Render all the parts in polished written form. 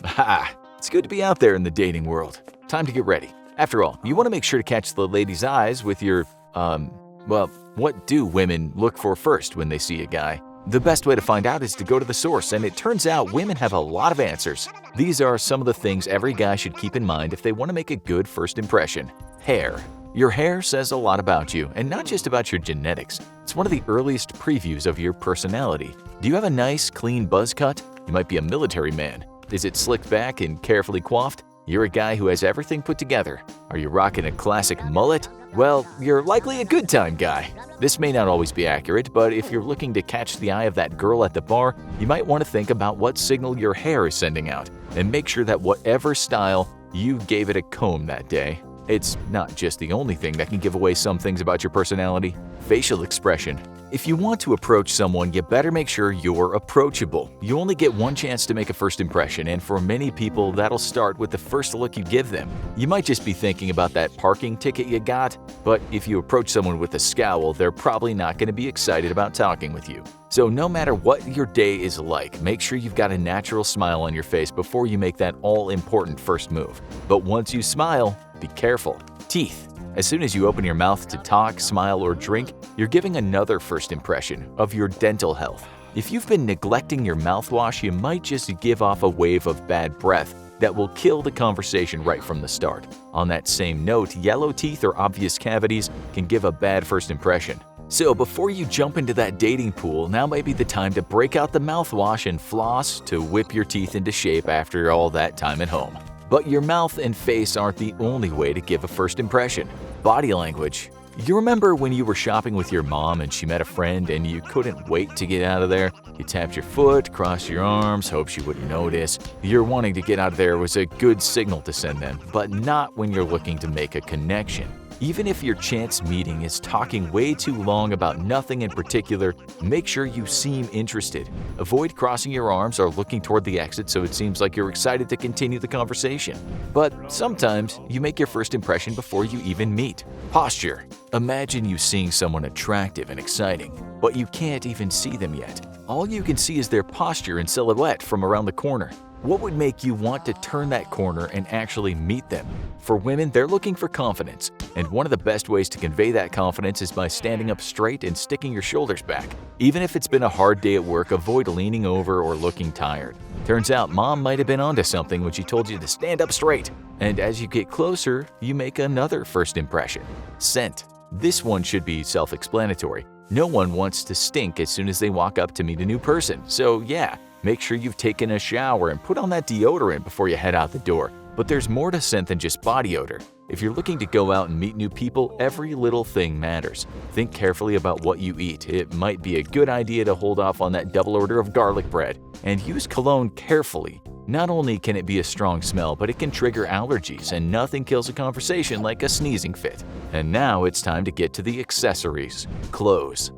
Ha! It's good to be out there in the dating world. Time to get ready. After all, you want to make sure to catch the lady's eyes with your, well, what do women look for first when they see a guy? The best way to find out is to go to the source, and it turns out women have a lot of answers. These are some of the things every guy should keep in mind if they want to make a good first impression. Hair. Your hair says a lot about you, and not just about your genetics. It's one of the earliest previews of your personality. Do you have a nice, clean buzz cut? You might be a military man. Is it slicked back and carefully coiffed? You're a guy who has everything put together. Are you rocking a classic mullet? Well, you're likely a good time guy. This may not always be accurate, but if you're looking to catch the eye of that girl at the bar, you might want to think about what signal your hair is sending out, and make sure that whatever style, you gave it a comb that day. It's not just the only thing that can give away some things about your personality. Facial expression. If you want to approach someone, you better make sure you're approachable. You only get one chance to make a first impression, and for many people, that'll start with the first look you give them. You might just be thinking about that parking ticket you got, but if you approach someone with a scowl, they're probably not going to be excited about talking with you. So no matter what your day is like, make sure you've got a natural smile on your face before you make that all-important first move. But once you smile, be careful. Teeth. As soon as you open your mouth to talk, smile, or drink, you're giving another first impression of your dental health. If you've been neglecting your mouthwash, you might just give off a wave of bad breath that will kill the conversation right from the start. On that same note, yellow teeth or obvious cavities can give a bad first impression. So before you jump into that dating pool, now might be the time to break out the mouthwash and floss to whip your teeth into shape after all that time at home. But your mouth and face aren't the only way to give a first impression. Body language. You remember when you were shopping with your mom and she met a friend and you couldn't wait to get out of there? You tapped your foot, crossed your arms, hoped she wouldn't notice. Your wanting to get out of there was a good signal to send them, but not when you're looking to make a connection. Even if your chance meeting is talking way too long about nothing in particular, make sure you seem interested. Avoid crossing your arms or looking toward the exit so it seems like you're excited to continue the conversation. But sometimes you make your first impression before you even meet. Posture. Imagine you seeing someone attractive and exciting, but you can't even see them yet. All you can see is their posture and silhouette from around the corner. What would make you want to turn that corner and actually meet them? For women, they're looking for confidence, and one of the best ways to convey that confidence is by standing up straight and sticking your shoulders back. Even if it's been a hard day at work, avoid leaning over or looking tired. Turns out mom might have been onto something when she told you to stand up straight. And as you get closer, you make another first impression. Scent. This one should be self-explanatory. No one wants to stink as soon as they walk up to meet a new person, so yeah. Make sure you've taken a shower and put on that deodorant before you head out the door. But there's more to scent than just body odor. If you're looking to go out and meet new people, every little thing matters. Think carefully about what you eat. It might be a good idea to hold off on that double order of garlic bread. And use cologne carefully. Not only can it be a strong smell, but it can trigger allergies, and nothing kills a conversation like a sneezing fit. And now it's time to get to the accessories. Clothes.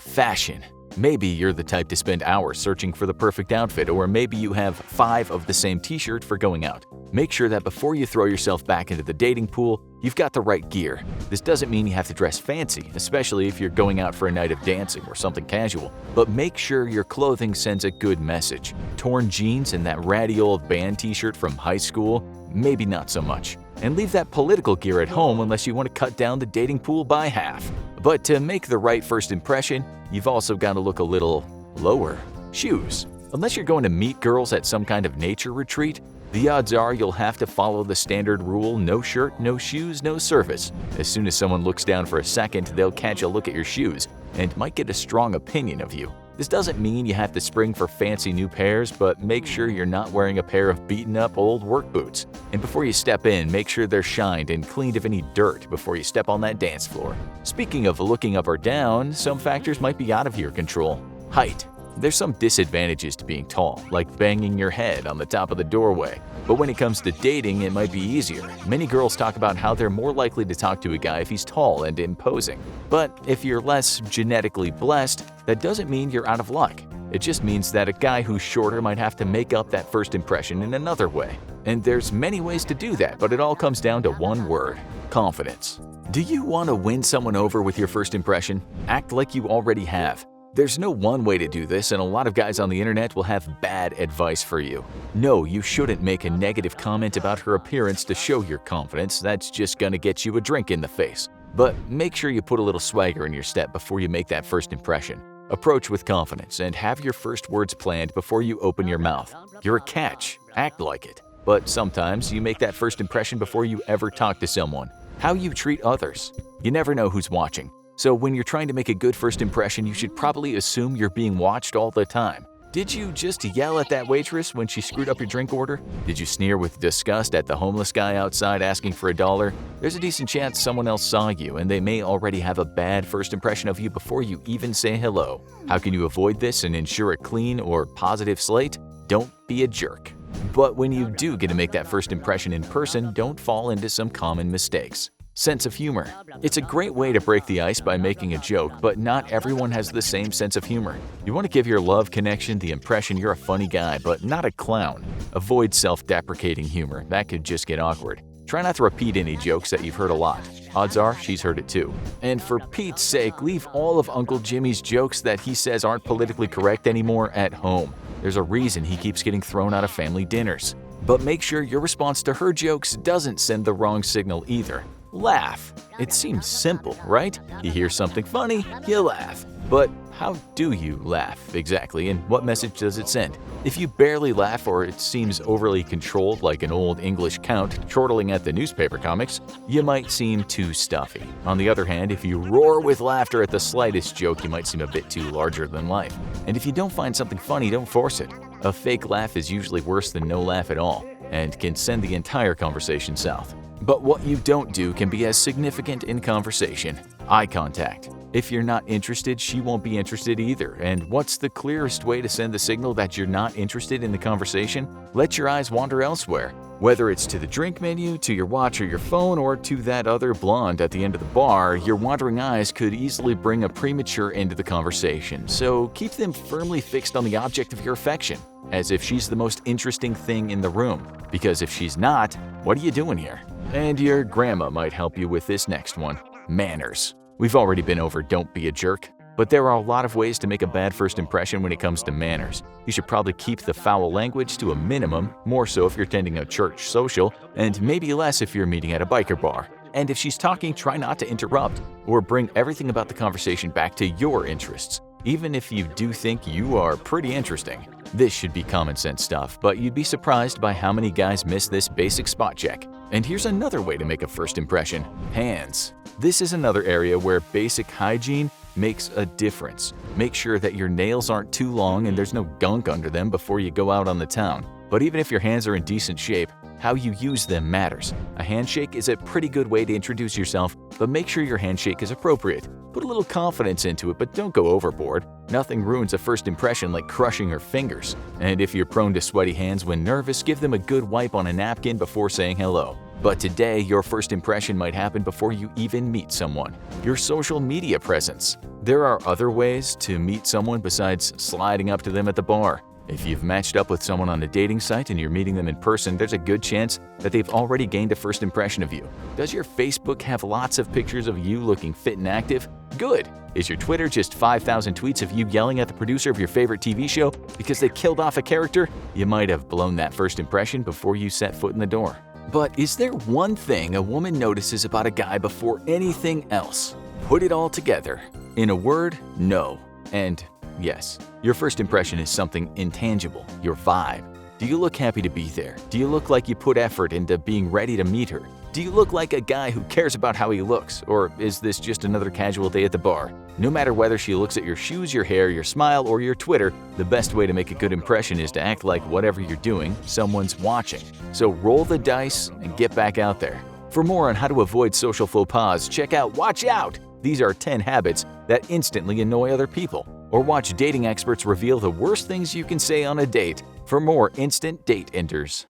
Fashion. Maybe you're the type to spend hours searching for the perfect outfit, or maybe you have 5 of the same t-shirt for going out. Make sure that before you throw yourself back into the dating pool, you've got the right gear. This doesn't mean you have to dress fancy, especially if you're going out for a night of dancing or something casual, but make sure your clothing sends a good message. Torn jeans and that ratty old band t-shirt from high school? Maybe not so much. And leave that political gear at home unless you want to cut down the dating pool by half. But to make the right first impression, you've also got to look a little lower. Shoes. Unless you're going to meet girls at some kind of nature retreat, the odds are you'll have to follow the standard rule: no shirt, no shoes, no service. As soon as someone looks down for a second, they'll catch a look at your shoes and might get a strong opinion of you. This doesn't mean you have to spring for fancy new pairs, but make sure you're not wearing a pair of beaten-up old work boots. And before you step in, make sure they're shined and cleaned of any dirt before you step on that dance floor. Speaking of looking up or down, some factors might be out of your control. Height. There's some disadvantages to being tall, like banging your head on the top of the doorway. But when it comes to dating, it might be easier. Many girls talk about how they're more likely to talk to a guy if he's tall and imposing. But if you're less genetically blessed, that doesn't mean you're out of luck. It just means that a guy who's shorter might have to make up that first impression in another way. And there's many ways to do that, but it all comes down to one word: confidence. Do you want to win someone over with your first impression? Act like you already have. There's no one way to do this, and a lot of guys on the internet will have bad advice for you. No, you shouldn't make a negative comment about her appearance to show your confidence. That's just gonna get you a drink in the face. But make sure you put a little swagger in your step before you make that first impression. Approach with confidence and have your first words planned before you open your mouth. You're a catch. Act like it. But sometimes you make that first impression before you ever talk to someone. How you treat others. You never know who's watching. So when you're trying to make a good first impression, you should probably assume you're being watched all the time. Did you just yell at that waitress when she screwed up your drink order? Did you sneer with disgust at the homeless guy outside asking for $1? There's a decent chance someone else saw you and they may already have a bad first impression of you before you even say hello. How can you avoid this and ensure a clean or positive slate? Don't be a jerk. But when you do get to make that first impression in person, don't fall into some common mistakes. Sense of humor. It's a great way to break the ice by making a joke, but not everyone has the same sense of humor. You want to give your love connection the impression you're a funny guy, but not a clown. Avoid self-deprecating humor. That could just get awkward. Try not to repeat any jokes that you've heard a lot. Odds are she's heard it too. And for Pete's sake, leave all of Uncle Jimmy's jokes that he says aren't politically correct anymore at home. There's a reason he keeps getting thrown out of family dinners. But make sure your response to her jokes doesn't send the wrong signal either. Laugh. It seems simple, right? You hear something funny, you laugh. But how do you laugh exactly, and what message does it send? If you barely laugh or it seems overly controlled like an old English count chortling at the newspaper comics, you might seem too stuffy. On the other hand, if you roar with laughter at the slightest joke, you might seem a bit too larger than life. And if you don't find something funny, don't force it. A fake laugh is usually worse than no laugh at all, and can send the entire conversation south. But what you don't do can be as significant in conversation. Eye contact. If you're not interested, she won't be interested either. And what's the clearest way to send the signal that you're not interested in the conversation? Let your eyes wander elsewhere. Whether it's to the drink menu, to your watch or your phone, or to that other blonde at the end of the bar, your wandering eyes could easily bring a premature end to the conversation. So keep them firmly fixed on the object of your affection, as if she's the most interesting thing in the room. Because if she's not, what are you doing here? And your grandma might help you with this next one. Manners. We've already been over don't be a jerk, but there are a lot of ways to make a bad first impression when it comes to manners. You should probably keep the foul language to a minimum, more so if you're attending a church social, and maybe less if you're meeting at a biker bar. And if she's talking, try not to interrupt, or bring everything about the conversation back to your interests, even if you do think you are pretty interesting. This should be common sense stuff, but you'd be surprised by how many guys miss this basic spot check. And here's another way to make a first impression. Hands. This is another area where basic hygiene makes a difference. Make sure that your nails aren't too long and there's no gunk under them before you go out on the town. But even if your hands are in decent shape, how you use them matters. A handshake is a pretty good way to introduce yourself, but make sure your handshake is appropriate. Put a little confidence into it, but don't go overboard. Nothing ruins a first impression like crushing her fingers. And if you're prone to sweaty hands when nervous, give them a good wipe on a napkin before saying hello. But today, your first impression might happen before you even meet someone. Your social media presence. There are other ways to meet someone besides sliding up to them at the bar. If you've matched up with someone on a dating site and you're meeting them in person, there's a good chance that they've already gained a first impression of you. Does your Facebook have lots of pictures of you looking fit and active? Good. Is your Twitter just 5,000 tweets of you yelling at the producer of your favorite TV show because they killed off a character? You might have blown that first impression before you set foot in the door. But is there one thing a woman notices about a guy before anything else? Put it all together. In a word, no. And yes, your first impression is something intangible, your vibe. Do you look happy to be there? Do you look like you put effort into being ready to meet her? Do you look like a guy who cares about how he looks? Or is this just another casual day at the bar? No matter whether she looks at your shoes, your hair, your smile, or your Twitter, the best way to make a good impression is to act like whatever you're doing, someone's watching. So roll the dice and get back out there. For more on how to avoid social faux pas, check out Watch Out! These are 10 habits that instantly annoy other people. Or watch dating experts reveal the worst things you can say on a date for more instant date enders.